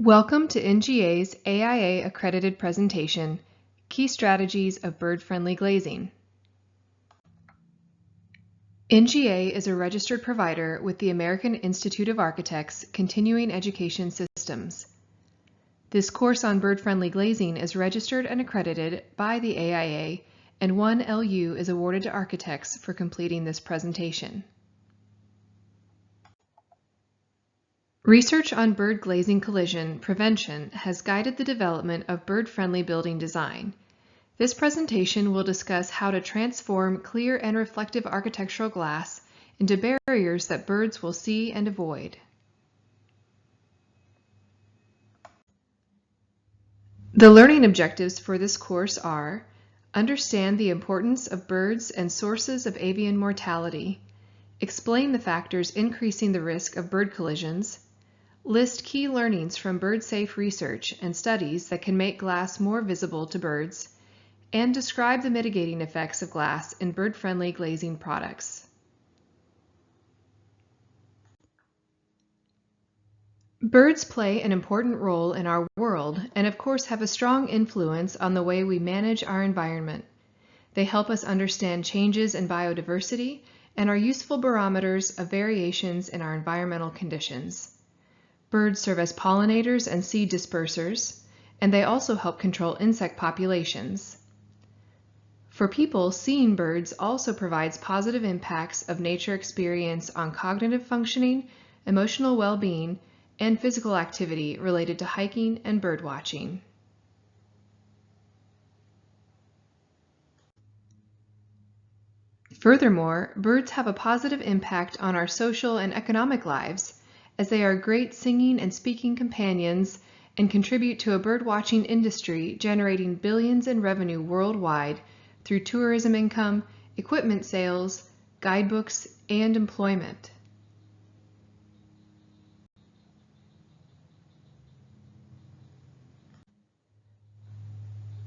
Welcome to NGA's AIA accredited presentation, Key Strategies of Bird-Friendly Glazing. NGA is a registered provider with the American Institute of Architects Continuing Education Systems. This course on bird-friendly glazing is registered and accredited by the AIA, and 1 LU is awarded to architects for completing this presentation. Research on bird glazing collision prevention has guided the development of bird-friendly building design. This presentation will discuss how to transform clear and reflective architectural glass into barriers that birds will see and avoid. The learning objectives for this course are: understand the importance of birds and sources of avian mortality, explain the factors increasing the risk of bird collisions, list key learnings from bird-safe research and studies that can make glass more visible to birds, and describe the mitigating effects of glass in bird-friendly glazing products. Birds play an important role in our world and of course have a strong influence on the way we manage our environment. They help us understand changes in biodiversity and are useful barometers of variations in our environmental conditions. Birds serve as pollinators and seed dispersers, and they also help control insect populations. For people, seeing birds also provides positive impacts of nature experience on cognitive functioning, emotional well-being, and physical activity related to hiking and birdwatching. Furthermore, birds have a positive impact on our social and economic lives, as they are great singing and speaking companions and contribute to a birdwatching industry generating billions in revenue worldwide through tourism income, equipment sales, guidebooks, and employment.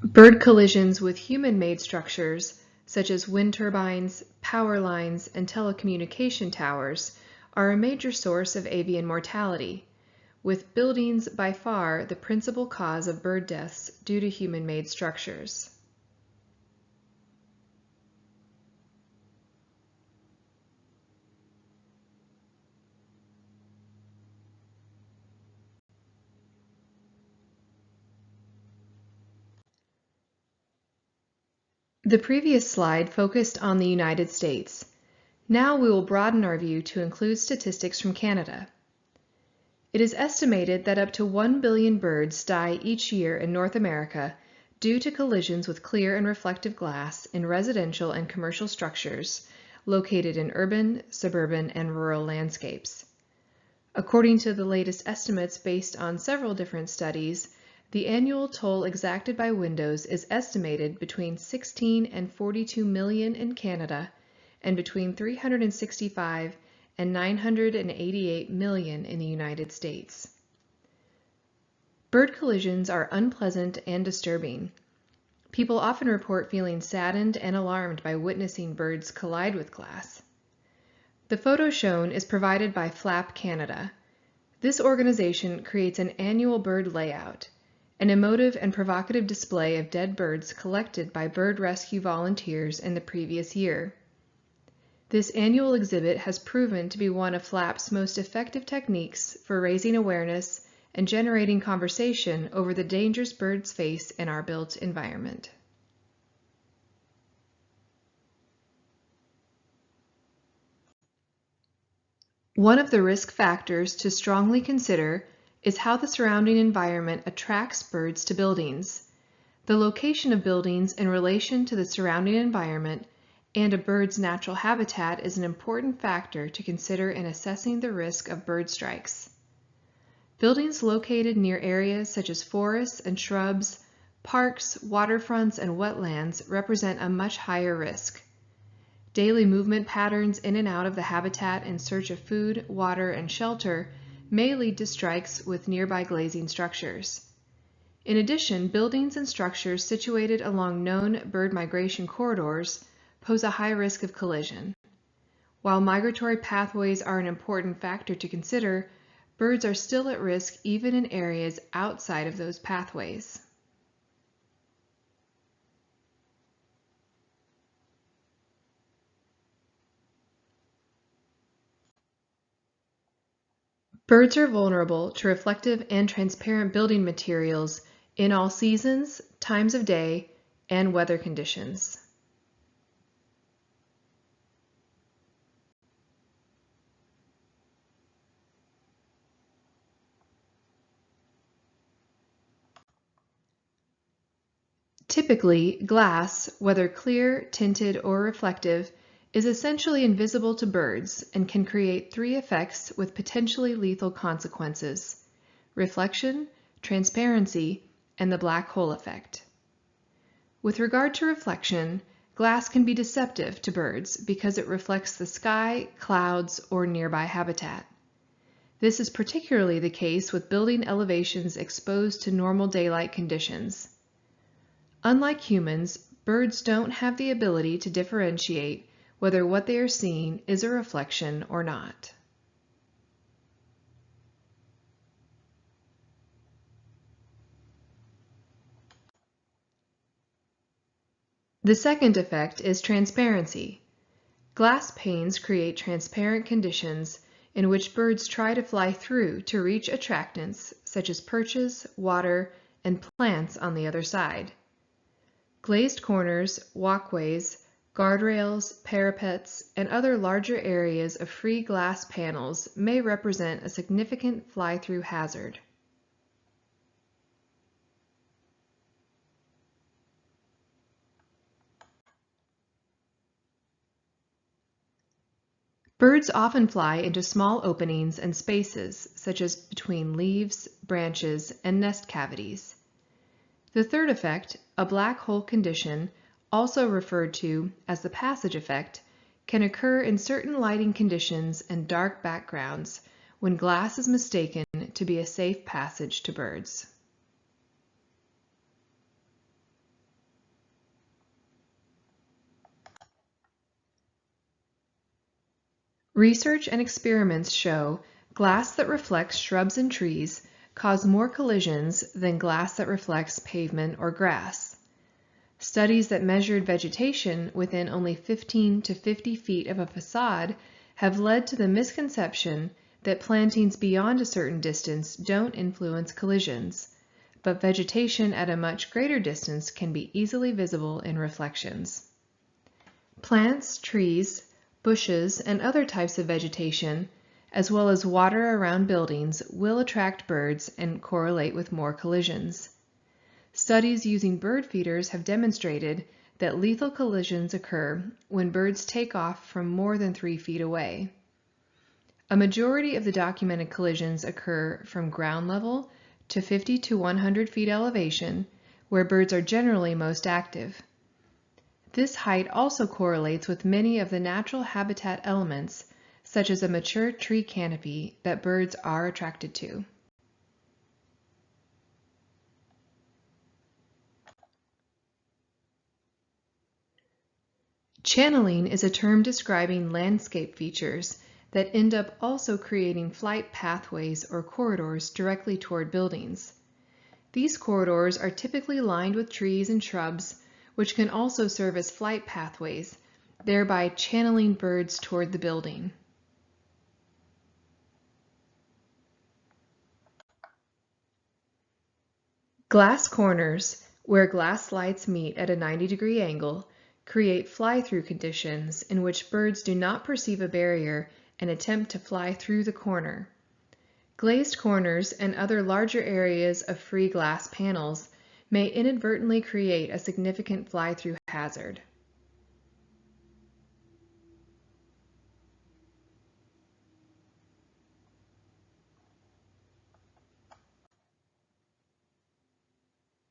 Bird collisions with human-made structures, such as wind turbines, power lines, and telecommunication towers, are a major source of avian mortality, with buildings by far the principal cause of bird deaths due to human-made structures. The previous slide focused on the United States. Now we will broaden our view to include statistics from Canada. It is estimated that up to 1 billion birds die each year in North America due to collisions with clear and reflective glass in residential and commercial structures located in urban, suburban, and rural landscapes. According to the latest estimates based on several different studies, the annual toll exacted by windows is estimated between 16 and 42 million in Canada and between 365 and 988 million in the United States. Bird collisions are unpleasant and disturbing. People often report feeling saddened and alarmed by witnessing birds collide with glass. The photo shown is provided by Flap Canada. This organization creates an annual bird layout, an emotive and provocative display of dead birds collected by bird rescue volunteers in the previous year. This annual exhibit has proven to be one of Flap's most effective techniques for raising awareness and generating conversation over the dangers birds face in our built environment. One of the risk factors to strongly consider is how the surrounding environment attracts birds to buildings. The location of buildings in relation to the surrounding environment and a bird's natural habitat is an important factor to consider in assessing the risk of bird strikes. Buildings located near areas such as forests and shrubs, parks, waterfronts, and wetlands represent a much higher risk. Daily movement patterns in and out of the habitat in search of food, water, and shelter may lead to strikes with nearby glazing structures. In addition, buildings and structures situated along known bird migration corridors pose a high risk of collision. While migratory pathways are an important factor to consider, birds are still at risk even in areas outside of those pathways. Birds are vulnerable to reflective and transparent building materials in all seasons, times of day, and weather conditions. Typically, glass, whether clear, tinted, or reflective, is essentially invisible to birds and can create three effects with potentially lethal consequences: reflection, transparency, and the black hole effect. With regard to reflection, glass can be deceptive to birds because it reflects the sky, clouds, or nearby habitat. This is particularly the case with building elevations exposed to normal daylight conditions. Unlike humans, birds don't have the ability to differentiate whether what they are seeing is a reflection or not. The second effect is transparency. Glass panes create transparent conditions in which birds try to fly through to reach attractants such as perches, water, and plants on the other side. Glazed corners, walkways, guardrails, parapets, and other larger areas of free glass panels may represent a significant fly-through hazard. Birds often fly into small openings and spaces, such as between leaves, branches, and nest cavities. The third effect, a black hole condition, also referred to as the passage effect, can occur in certain lighting conditions and dark backgrounds when glass is mistaken to be a safe passage to birds. Research and experiments show glass that reflects shrubs and trees cause more collisions than glass that reflects pavement or grass. Studies that measured vegetation within only 15 to 50 feet of a facade have led to the misconception that plantings beyond a certain distance don't influence collisions, but vegetation at a much greater distance can be easily visible in reflections. Plants, trees, bushes, and other types of vegetation, as well as water around buildings, will attract birds and correlate with more collisions. Studies using bird feeders have demonstrated that lethal collisions occur when birds take off from more than 3 feet away. A majority of the documented collisions occur from ground level to 50 to 100 feet elevation, where birds are generally most active. This height also correlates with many of the natural habitat elements, such as a mature tree canopy, that birds are attracted to. Channeling is a term describing landscape features that end up also creating flight pathways or corridors directly toward buildings. These corridors are typically lined with trees and shrubs, which can also serve as flight pathways, thereby channeling birds toward the building. Glass corners, where glass slides meet at a 90-degree angle, create fly-through conditions in which birds do not perceive a barrier and attempt to fly through the corner. Glazed corners and other larger areas of free glass panels may inadvertently create a significant fly-through hazard.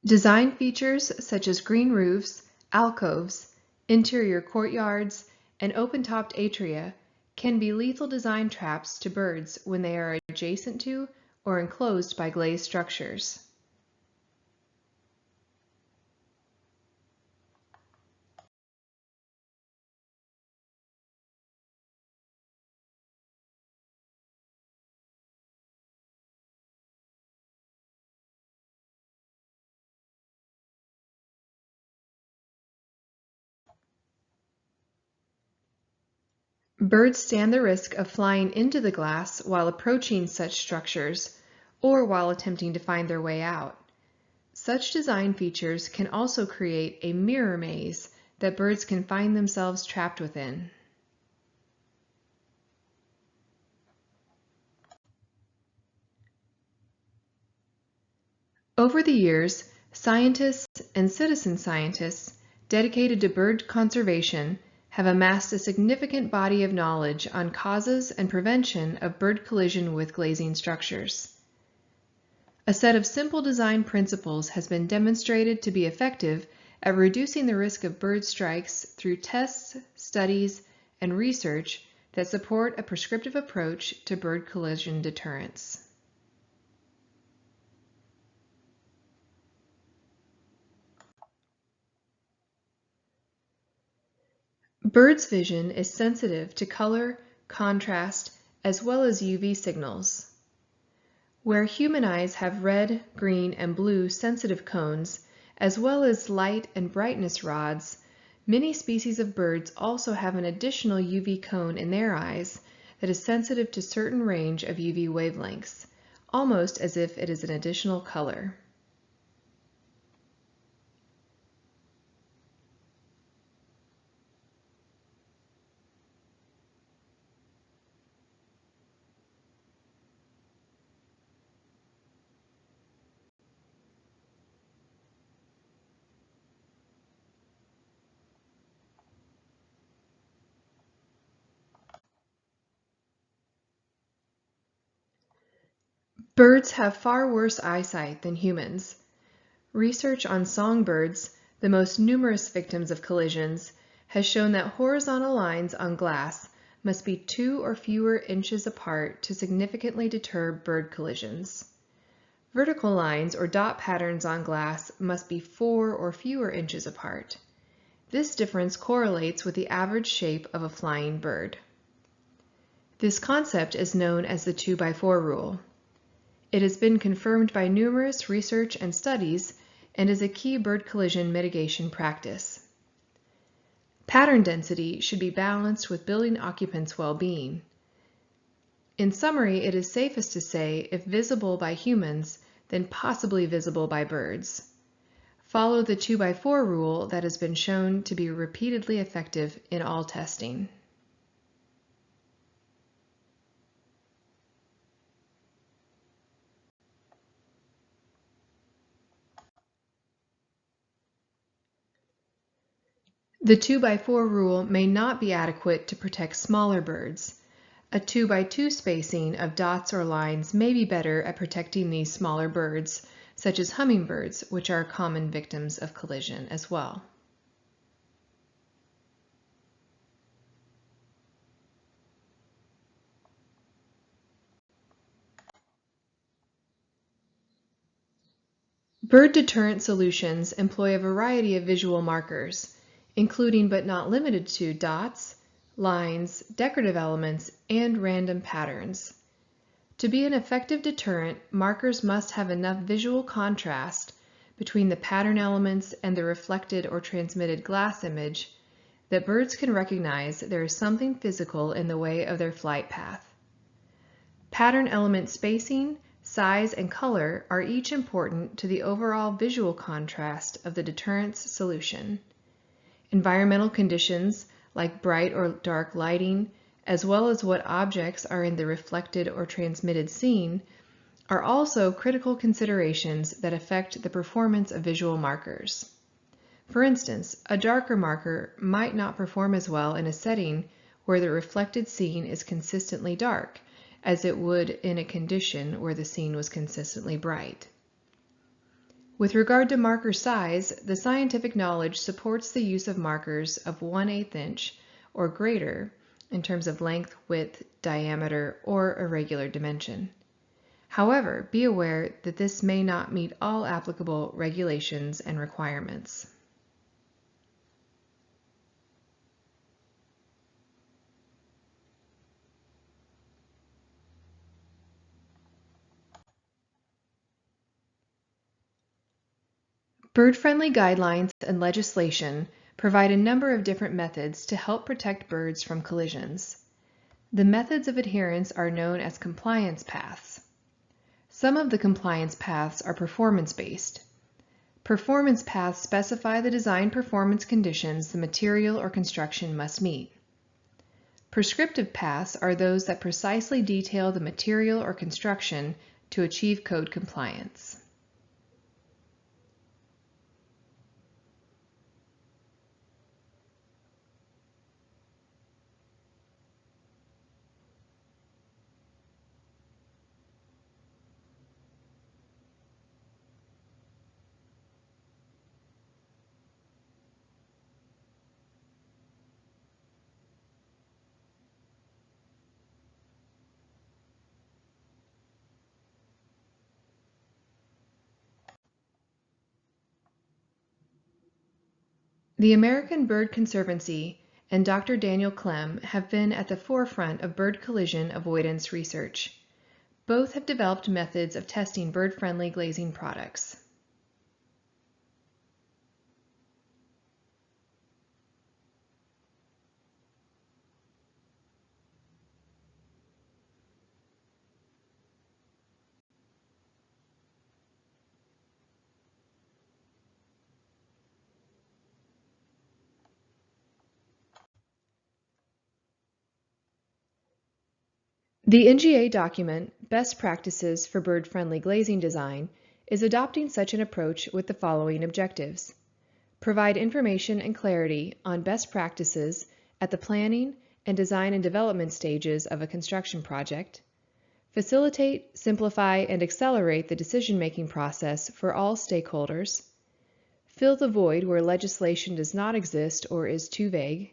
Design features such as green roofs, alcoves, interior courtyards, and open-topped atria can be lethal design traps to birds when they are adjacent to or enclosed by glazed structures. Birds stand the risk of flying into the glass while approaching such structures or while attempting to find their way out. Such design features can also create a mirror maze that birds can find themselves trapped within. Over the years, scientists and citizen scientists dedicated to bird conservation have amassed a significant body of knowledge on causes and prevention of bird collision with glazing structures. A set of simple design principles has been demonstrated to be effective at reducing the risk of bird strikes through tests, studies, and research that support a prescriptive approach to bird collision deterrence. Birds' vision is sensitive to color, contrast, as well as UV signals. Where human eyes have red, green, and blue sensitive cones, as well as light and brightness rods, many species of birds also have an additional UV cone in their eyes that is sensitive to certain range of UV wavelengths, almost as if it is an additional color. Birds have far worse eyesight than humans. Research on songbirds, the most numerous victims of collisions, has shown that horizontal lines on glass must be 2 or fewer inches apart to significantly deter bird collisions. Vertical lines or dot patterns on glass must be 4 or fewer inches apart. This difference correlates with the average shape of a flying bird. This concept is known as the 2x4 rule. It has been confirmed by numerous research and studies and is a key bird collision mitigation practice. Pattern density should be balanced with building occupants' well-being. In summary, it is safest to say, if visible by humans, then possibly visible by birds. Follow the 2x4 rule that has been shown to be repeatedly effective in all testing. The 2x4 rule may not be adequate to protect smaller birds. A 2x2 spacing of dots or lines may be better at protecting these smaller birds, such as hummingbirds, which are common victims of collision as well. Bird deterrent solutions employ a variety of visual markers, including but not limited to dots, lines, decorative elements, and random patterns. To be an effective deterrent, markers must have enough visual contrast between the pattern elements and the reflected or transmitted glass image that birds can recognize there is something physical in the way of their flight path. Pattern element spacing, size, and color are each important to the overall visual contrast of the deterrence solution. Environmental conditions, like bright or dark lighting, as well as what objects are in the reflected or transmitted scene, are also critical considerations that affect the performance of visual markers. For instance, a darker marker might not perform as well in a setting where the reflected scene is consistently dark, as it would in a condition where the scene was consistently bright. With regard to marker size, the scientific knowledge supports the use of markers of 1/8 inch or greater in terms of length, width, diameter, or irregular dimension. However, be aware that this may not meet all applicable regulations and requirements. Bird-friendly guidelines and legislation provide a number of different methods to help protect birds from collisions. The methods of adherence are known as compliance paths. Some of the compliance paths are performance-based. Performance paths specify the design performance conditions the material or construction must meet. Prescriptive paths are those that precisely detail the material or construction to achieve code compliance. The American Bird Conservancy and Dr. Daniel Clem have been at the forefront of bird collision avoidance research. Both have developed methods of testing bird-friendly glazing products. The NGA document, Best Practices for Bird-Friendly Glazing Design, is adopting such an approach with the following objectives. Provide information and clarity on best practices at the planning and design and development stages of a construction project. Facilitate, simplify, and accelerate the decision-making process for all stakeholders. Fill the void where legislation does not exist or is too vague.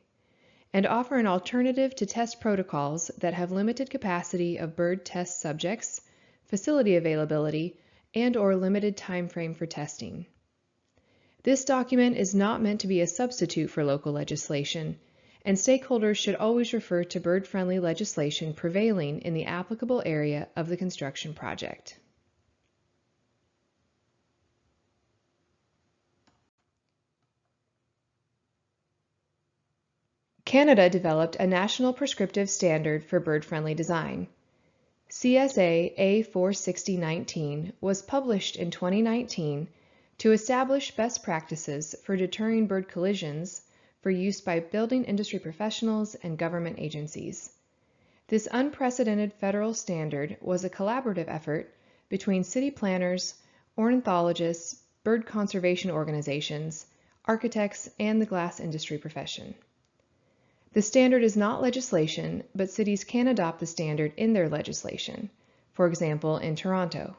And offer an alternative to test protocols that have limited capacity of bird test subjects, facility availability, and/or limited time frame for testing. This document is not meant to be a substitute for local legislation, and stakeholders should always refer to bird-friendly legislation prevailing in the applicable area of the construction project. Canada developed a national prescriptive standard for bird-friendly design. CSA A46019 was published in 2019 to establish best practices for deterring bird collisions for use by building industry professionals and government agencies. This unprecedented federal standard was a collaborative effort between city planners, ornithologists, bird conservation organizations, architects, and the glass industry profession. The standard is not legislation, but cities can adopt the standard in their legislation, for example, in Toronto.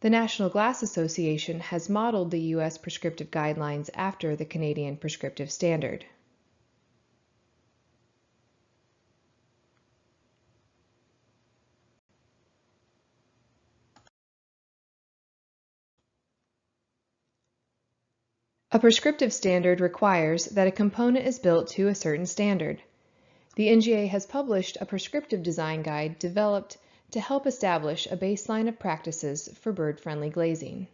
The National Glass Association has modeled the U.S. prescriptive guidelines after the Canadian prescriptive standard. A prescriptive standard requires that a component is built to a certain standard. The NGA has published a prescriptive design guide developed to help establish a baseline of practices for bird-friendly glazing.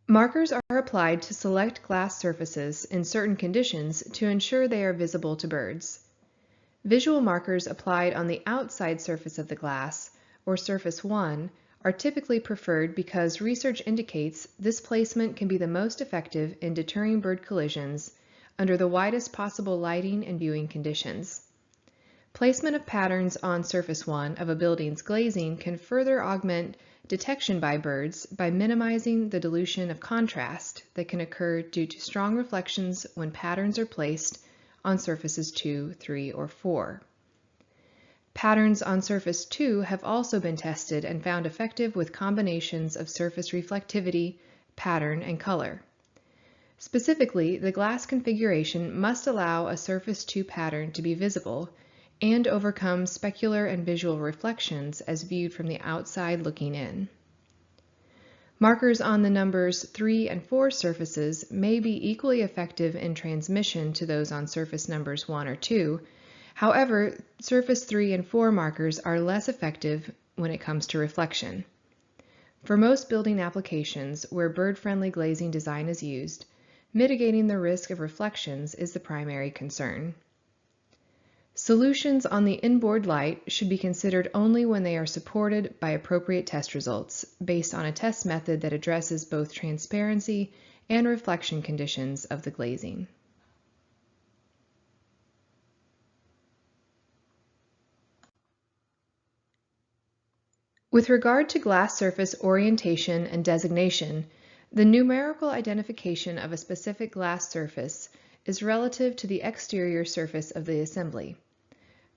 Markers are applied to select glass surfaces in certain conditions to ensure they are visible to birds. Visual markers applied on the outside surface of the glass, or surface 1, are typically preferred because research indicates this placement can be the most effective in deterring bird collisions under the widest possible lighting and viewing conditions. Placement of patterns on surface 1 of a building's glazing can further augment detection by birds by minimizing the dilution of contrast that can occur due to strong reflections when patterns are placed on surfaces 2, 3, or 4. Patterns on surface 2 have also been tested and found effective with combinations of surface reflectivity, pattern, and color. Specifically, the glass configuration must allow a surface 2 pattern to be visible and overcome specular and visual reflections as viewed from the outside looking in. Markers on the numbers 3 and 4 surfaces may be equally effective in transmission to those on surface numbers 1 or 2. However, surface 3 and 4 markers are less effective when it comes to reflection. For most building applications where bird-friendly glazing design is used, mitigating the risk of reflections is the primary concern. Solutions on the inboard light should be considered only when they are supported by appropriate test results, based on a test method that addresses both transparency and reflection conditions of the glazing. With regard to glass surface orientation and designation, the numerical identification of a specific glass surface is relative to the exterior surface of the assembly.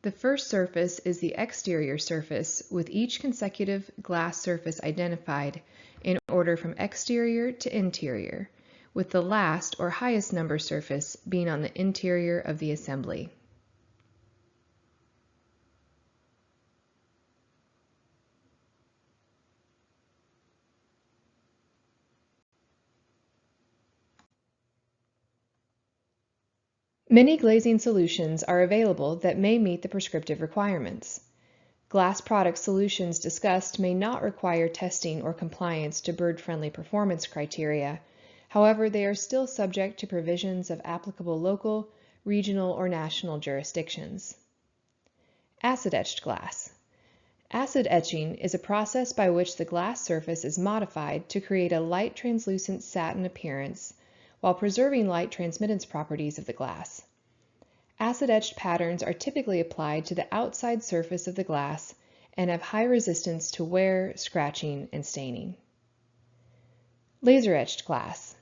The first surface is the exterior surface, with each consecutive glass surface identified in order from exterior to interior, with the last or highest number surface being on the interior of the assembly. Many glazing solutions are available that may meet the prescriptive requirements. Glass product solutions discussed may not require testing or compliance to bird-friendly performance criteria. However, they are still subject to provisions of applicable local, regional, or national jurisdictions. Acid-etched glass. Acid etching is a process by which the glass surface is modified to create a light translucent satin appearance while preserving light transmittance properties of the glass. Acid-etched patterns are typically applied to the outside surface of the glass and have high resistance to wear, scratching, and staining. Laser-etched glass.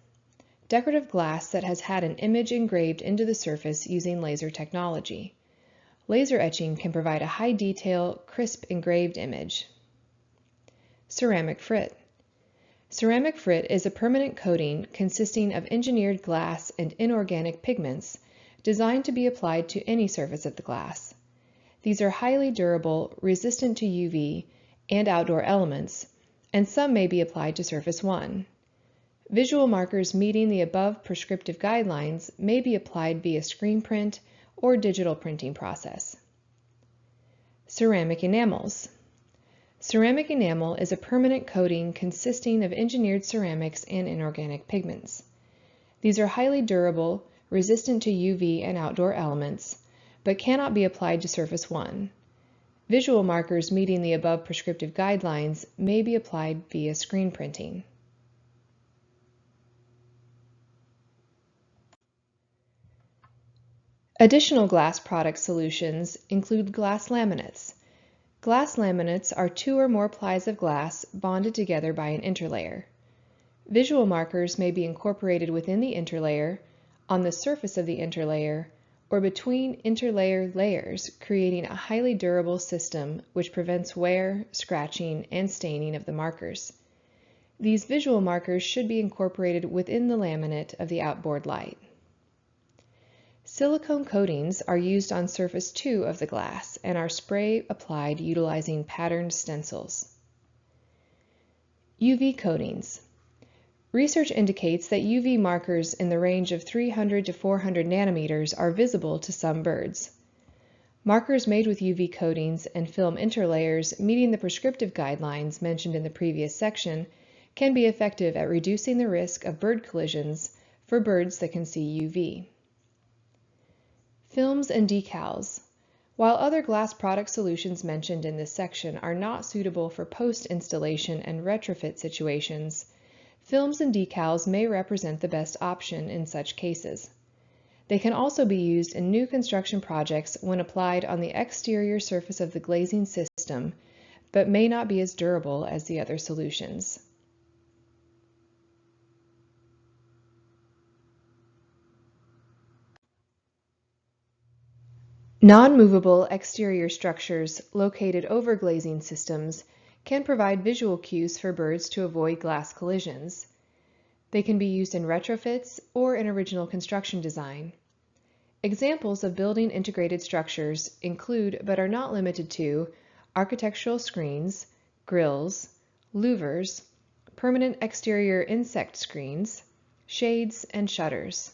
Decorative glass that has had an image engraved into the surface using laser technology. Laser etching can provide a high detail, crisp engraved image. Ceramic frit. Ceramic frit is a permanent coating consisting of engineered glass and inorganic pigments designed to be applied to any surface of the glass. These are highly durable, resistant to UV and outdoor elements, and some may be applied to surface 1. Visual markers meeting the above prescriptive guidelines may be applied via screen print or digital printing process. Ceramic enamels. Ceramic enamel is a permanent coating consisting of engineered ceramics and inorganic pigments. These are highly durable, resistant to UV and outdoor elements, but cannot be applied to surface 1. Visual markers meeting the above prescriptive guidelines may be applied via screen printing. Additional glass product solutions include glass laminates. Glass laminates are 2 or more plies of glass bonded together by an interlayer. Visual markers may be incorporated within the interlayer, on the surface of the interlayer, or between interlayer layers, creating a highly durable system which prevents wear, scratching, and staining of the markers. These visual markers should be incorporated within the laminate of the outboard light. Silicone coatings are used on surface 2 of the glass and are spray applied utilizing patterned stencils. UV coatings. Research indicates that UV markers in the range of 300 to 400 nanometers are visible to some birds. Markers made with UV coatings and film interlayers meeting the prescriptive guidelines mentioned in the previous section can be effective at reducing the risk of bird collisions for birds that can see UV. Films and decals. While other glass product solutions mentioned in this section are not suitable for post-installation and retrofit situations, films and decals may represent the best option in such cases. They can also be used in new construction projects when applied on the exterior surface of the glazing system, but may not be as durable as the other solutions. Non-movable exterior structures located over glazing systems can provide visual cues for birds to avoid glass collisions. They can be used in retrofits or in original construction design. Examples of building integrated structures include, but are not limited to, architectural screens, grills, louvers, permanent exterior insect screens, shades, and shutters.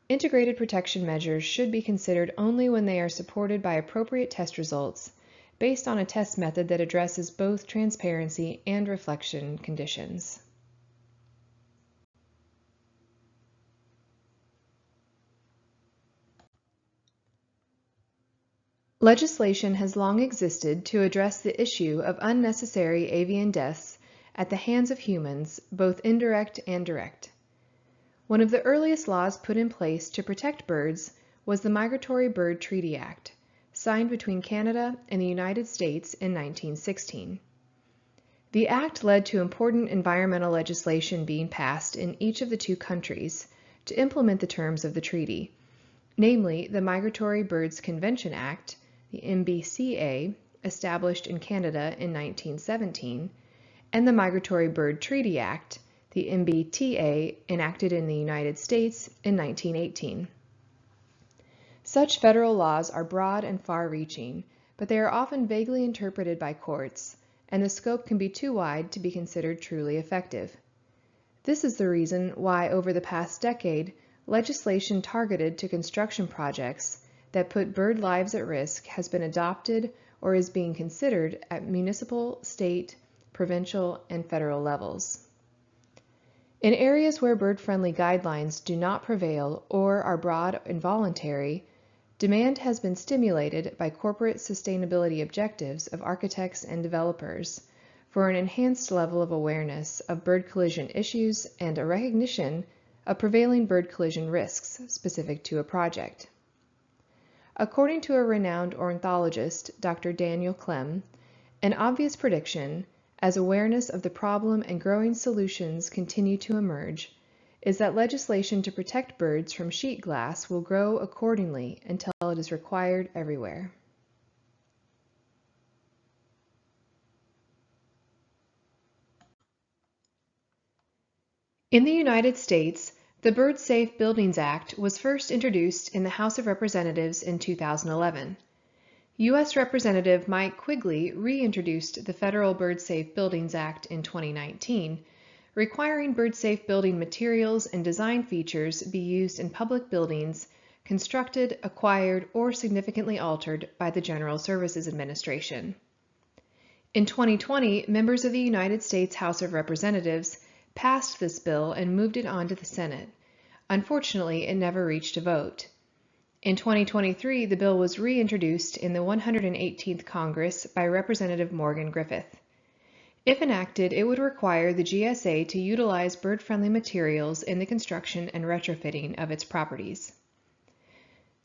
Integrated protection measures should be considered only when they are supported by appropriate test results based on a test method that addresses both transparency and reflection conditions. Legislation has long existed to address the issue of unnecessary avian deaths at the hands of humans, both indirect and direct. One of the earliest laws put in place to protect birds was the Migratory Bird Treaty Act, signed between Canada and the United States in 1916. The act led to important environmental legislation being passed in each of the two countries to implement the terms of the treaty, namely the Migratory Birds Convention Act, the MBCA, established in Canada in 1917, and the Migratory Bird Treaty Act, the MBTA, enacted in the United States in 1918. Such federal laws are broad and far-reaching, but they are often vaguely interpreted by courts, and the scope can be too wide to be considered truly effective. This is the reason why over the past decade, legislation targeted to construction projects that put bird lives at risk has been adopted or is being considered at municipal, state, provincial, and federal levels. In areas where bird-friendly guidelines do not prevail or are broad and voluntary, demand has been stimulated by corporate sustainability objectives of architects and developers for an enhanced level of awareness of bird collision issues and a recognition of prevailing bird collision risks specific to a project. According to a renowned ornithologist, Dr. Daniel Clem, an obvious prediction, as awareness of the problem and growing solutions continue to emerge, is that legislation to protect birds from sheet glass will grow accordingly until it is required everywhere. In the United States, the Bird Safe Buildings Act was first introduced in the House of Representatives in 2011. U.S. Representative Mike Quigley reintroduced the Federal Bird Safe Buildings Act in 2019, requiring bird-safe building materials and design features be used in public buildings constructed, acquired, or significantly altered by the General Services Administration. In 2020, members of the United States House of Representatives passed this bill and moved it on to the Senate. Unfortunately, it never reached a vote. In 2023, the bill was reintroduced in the 118th Congress by Representative Morgan Griffith. If enacted, it would require the GSA to utilize bird-friendly materials in the construction and retrofitting of its properties.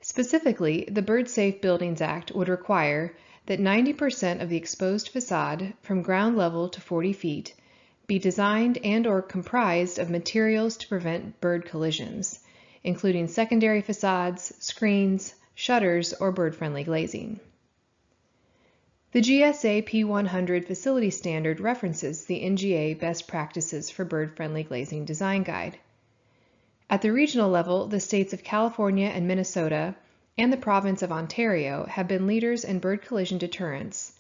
Specifically, the Bird Safe Buildings Act would require that 90% of the exposed facade, from ground level to 40 feet, be designed and/or comprised of materials to prevent bird collisions, including secondary facades, screens, shutters, or bird-friendly glazing. The GSA P100 facility standard references the NGA Best Practices for Bird-Friendly Glazing Design Guide. At the regional level, the states of California and Minnesota and the province of Ontario have been leaders in bird collision deterrence,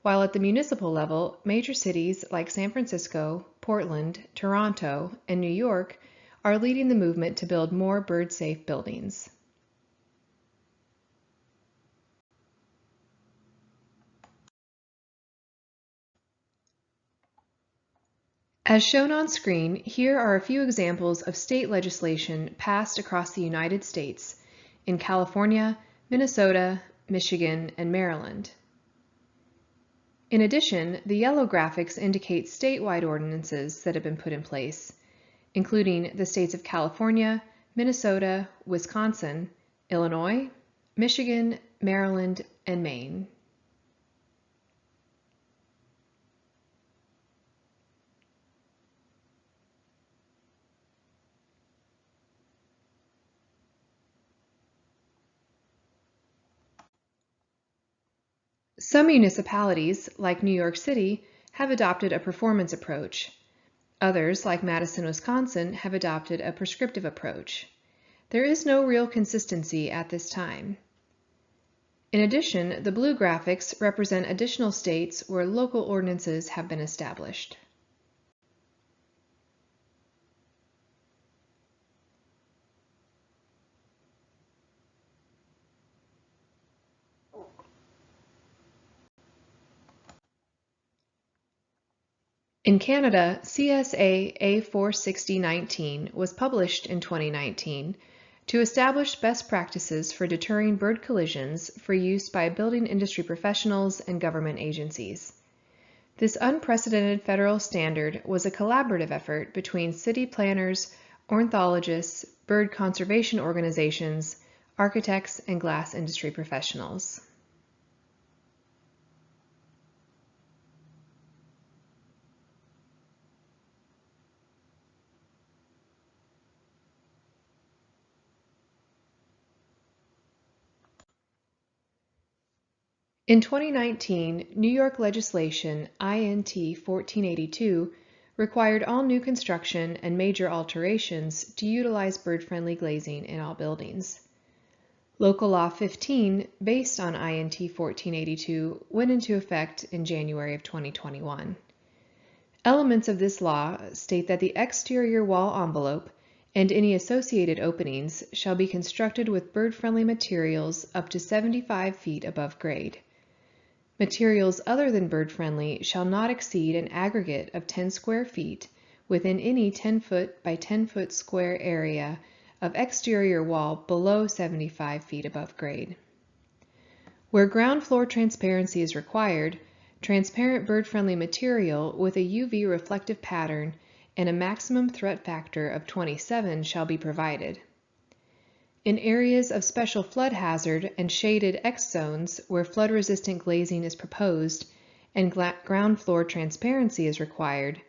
while at the municipal level, major cities like San Francisco, Portland, Toronto, and New York are leading the movement to build more bird-safe buildings. As shown on screen, here are a few examples of state legislation passed across the United States in California, Minnesota, Michigan, and Maryland. In addition, the yellow graphics indicate statewide ordinances that have been put in place, including the states of California, Minnesota, Wisconsin, Illinois, Michigan, Maryland, and Maine. Some municipalities, like New York City, have adopted a performance approach. Others, like Madison, Wisconsin, have adopted a prescriptive approach. There is no real consistency at this time. In addition, the blue graphics represent additional states where local ordinances have been established. In Canada, CSA A46019 was published in 2019 to establish best practices for deterring bird collisions for use by building industry professionals and government agencies. This unprecedented federal standard was a collaborative effort between city planners, ornithologists, bird conservation organizations, architects, and glass industry professionals. In 2019, New York legislation INT 1482 required all new construction and major alterations to utilize bird-friendly glazing in all buildings. Local Law 15, based on INT 1482, went into effect in January of 2021. Elements of this law state that the exterior wall envelope and any associated openings shall be constructed with bird-friendly materials up to 75 feet above grade. Materials other than bird-friendly shall not exceed an aggregate of 10 square feet within any 10-foot by 10-foot square area of exterior wall below 75 feet above grade. Where ground floor transparency is required, transparent bird-friendly material with a UV reflective pattern and a maximum threat factor of 27 shall be provided. In areas of special flood hazard and shaded X zones where flood-resistant glazing is proposed and ground floor transparency is required,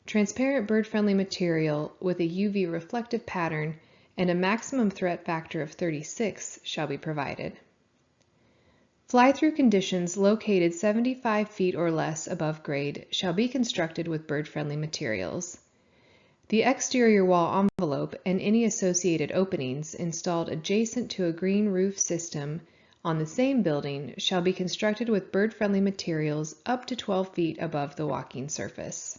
transparent bird-friendly material with a UV reflective pattern and a maximum threat factor of 36 shall be provided. Fly-through conditions located 75 feet or less above grade shall be constructed with bird-friendly materials. The exterior wall envelope and any associated openings installed adjacent to a green roof system on the same building shall be constructed with bird-friendly materials up to 12 feet above the walking surface.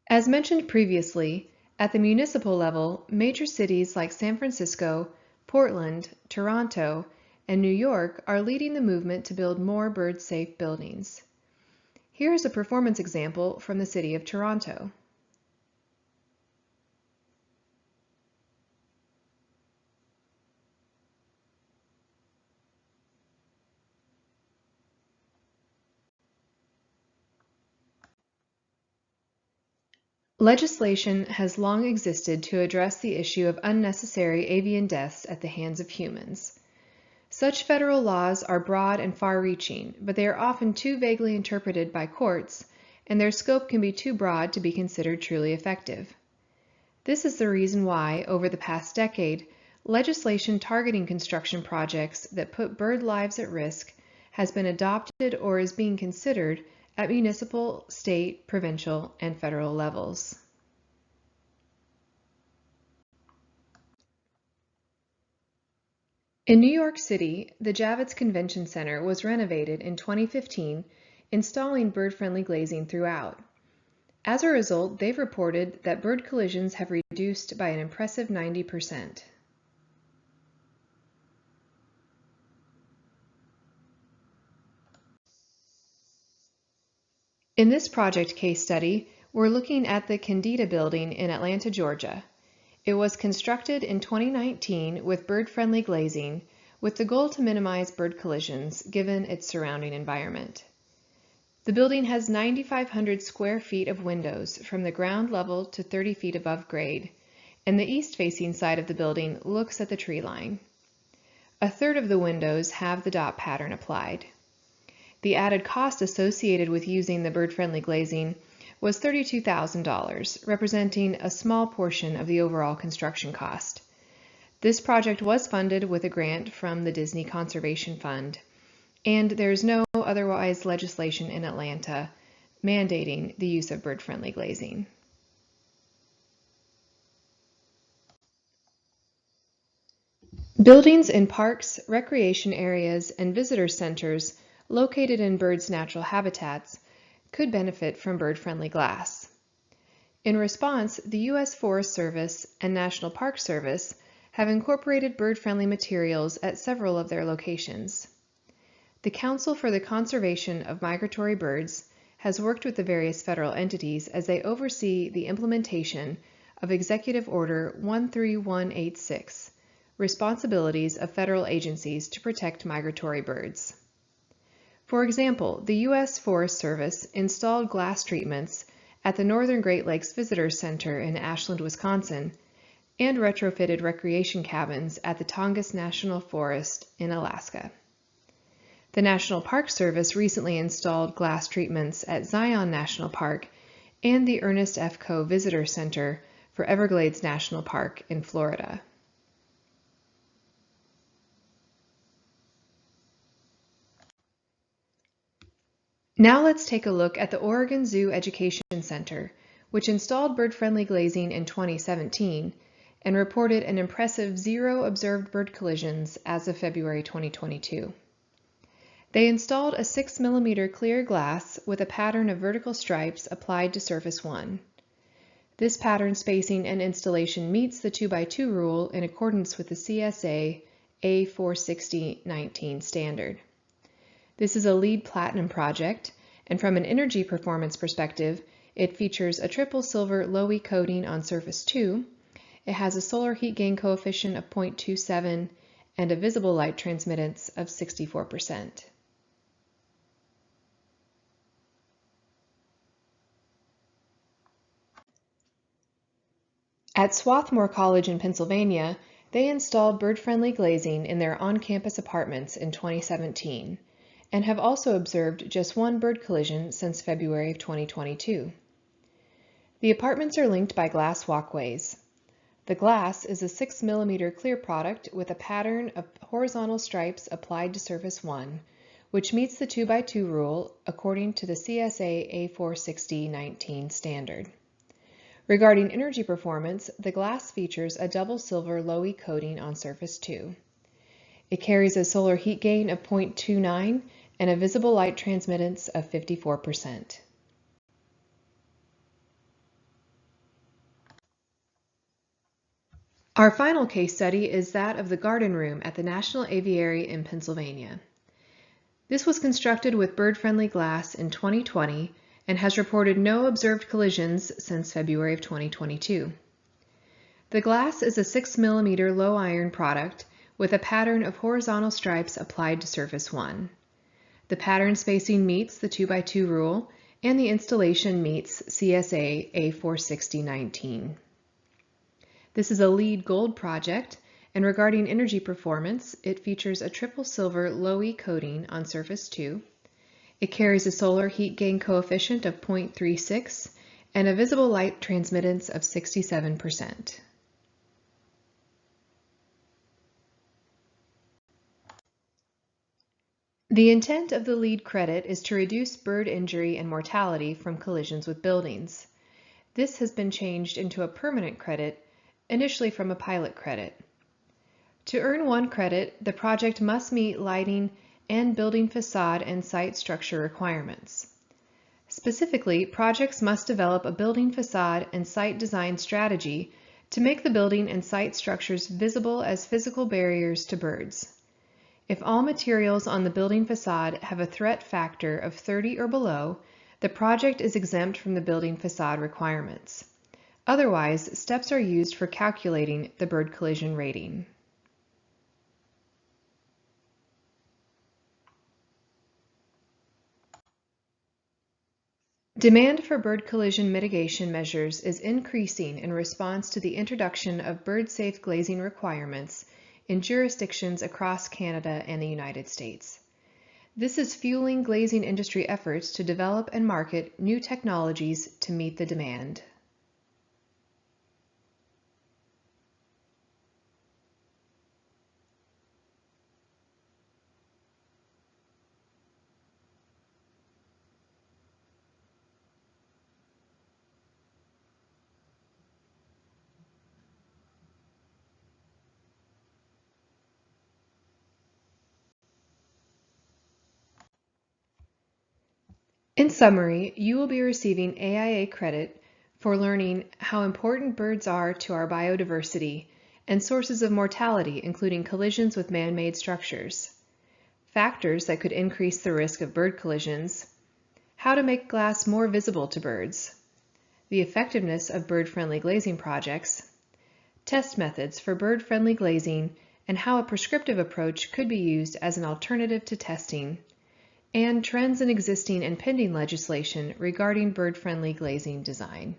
As mentioned previously, at the municipal level, major cities like San Francisco, Portland, Toronto, and New York are leading the movement to build more bird-safe buildings. Here is a performance example from the City of Toronto. Legislation has long existed to address the issue of unnecessary avian deaths at the hands of humans. Such federal laws are broad and far-reaching, but they are often too vaguely interpreted by courts, and their scope can be too broad to be considered truly effective. This is the reason why, over the past decade, legislation targeting construction projects that put bird lives at risk has been adopted or is being considered at municipal, state, provincial, and federal levels. In New York City, the Javits Convention Center was renovated in 2015, installing bird-friendly glazing throughout. As a result, they've reported that bird collisions have reduced by an impressive 90%. In this project case study, we're looking at the Candida building in Atlanta, Georgia. It was constructed in 2019 with bird-friendly glazing, with the goal to minimize bird collisions given its surrounding environment. The building has 9,500 square feet of windows from the ground level to 30 feet above grade, and the east-facing side of the building looks at the tree line. A third of the windows have the dot pattern applied. The added cost associated with using the bird-friendly glazing was $32,000, representing a small portion of the overall construction cost. This project was funded with a grant from the Disney Conservation Fund, and there is no otherwise legislation in Atlanta mandating the use of bird-friendly glazing. Buildings in parks, recreation areas, and visitor centers located in birds' natural habitats could benefit from bird-friendly glass. In response, the U.S. Forest Service and National Park Service have incorporated bird-friendly materials at several of their locations. The Council for the Conservation of Migratory Birds has worked with the various federal entities as they oversee the implementation of Executive Order 13186, Responsibilities of Federal Agencies to Protect Migratory Birds. For example, the U.S. Forest Service installed glass treatments at the Northern Great Lakes Visitor Center in Ashland, Wisconsin, and retrofitted recreation cabins at the Tongass National Forest in Alaska. The National Park Service recently installed glass treatments at Zion National Park and the Ernest F. Coe Visitor Center for Everglades National Park in Florida. Now let's take a look at the Oregon Zoo Education Center, which installed bird-friendly glazing in 2017 and reported an impressive 0 observed bird collisions as of February 2022. They installed a 6mm clear glass with a pattern of vertical stripes applied to surface 1. This pattern spacing and installation meets the 2x2 rule in accordance with the CSA A460-19 standard. This is a LEED Platinum project, and from an energy performance perspective, it features a triple silver low-E coating on surface 2. It has a solar heat gain coefficient of 0.27 and a visible light transmittance of 64%. At Swarthmore College in Pennsylvania, they installed bird-friendly glazing in their on-campus apartments in 2017 and have also observed just 1 bird collision since February of 2022. The apartments are linked by glass walkways. The glass is a 6mm clear product with a pattern of horizontal stripes applied to surface 1, which meets the 2x2 rule according to the CSA A460-19 standard. Regarding energy performance, the glass features a double silver low-E coating on surface 2. It carries a solar heat gain of 0.29 and a visible light transmittance of 54%. Our final case study is that of the garden room at the National Aviary in Pennsylvania. This was constructed with bird-friendly glass in 2020 and has reported no observed collisions since February of 2022. The glass is a 6mm low iron product with a pattern of horizontal stripes applied to surface 1. The pattern spacing meets the 2x2 rule and the installation meets CSA A460-19. This is a LEED Gold project, and regarding energy performance, it features a triple silver low-E coating on surface 2. It carries a solar heat gain coefficient of 0.36 and a visible light transmittance of 67%. The intent of the LEED credit is to reduce bird injury and mortality from collisions with buildings. This has been changed into a permanent credit, initially from a pilot credit. To earn 1 credit, the project must meet lighting and building facade and site structure requirements. Specifically, projects must develop a building facade and site design strategy to make the building and site structures visible as physical barriers to birds. If all materials on the building facade have a threat factor of 30 or below, the project is exempt from the building facade requirements. Otherwise, steps are used for calculating the bird collision rating. Demand for bird collision mitigation measures is increasing in response to the introduction of bird-safe glazing requirements in jurisdictions across Canada and the United States. This is fueling glazing industry efforts to develop and market new technologies to meet the demand. In summary, you will be receiving AIA credit for learning how important birds are to our biodiversity and sources of mortality, including collisions with man-made structures. factors that could increase the risk of bird collisions, how to make glass more visible to birds, the effectiveness of bird-friendly glazing projects, test methods for bird-friendly glazing and how a prescriptive approach could be used as an alternative to testing, and trends in existing and pending legislation regarding bird-friendly glazing design.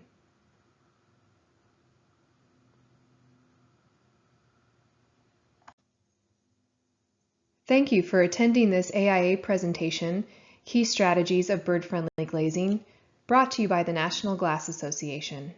Thank you for attending this AIA presentation, Key Strategies of Bird-Friendly Glazing, brought to you by the National Glass Association.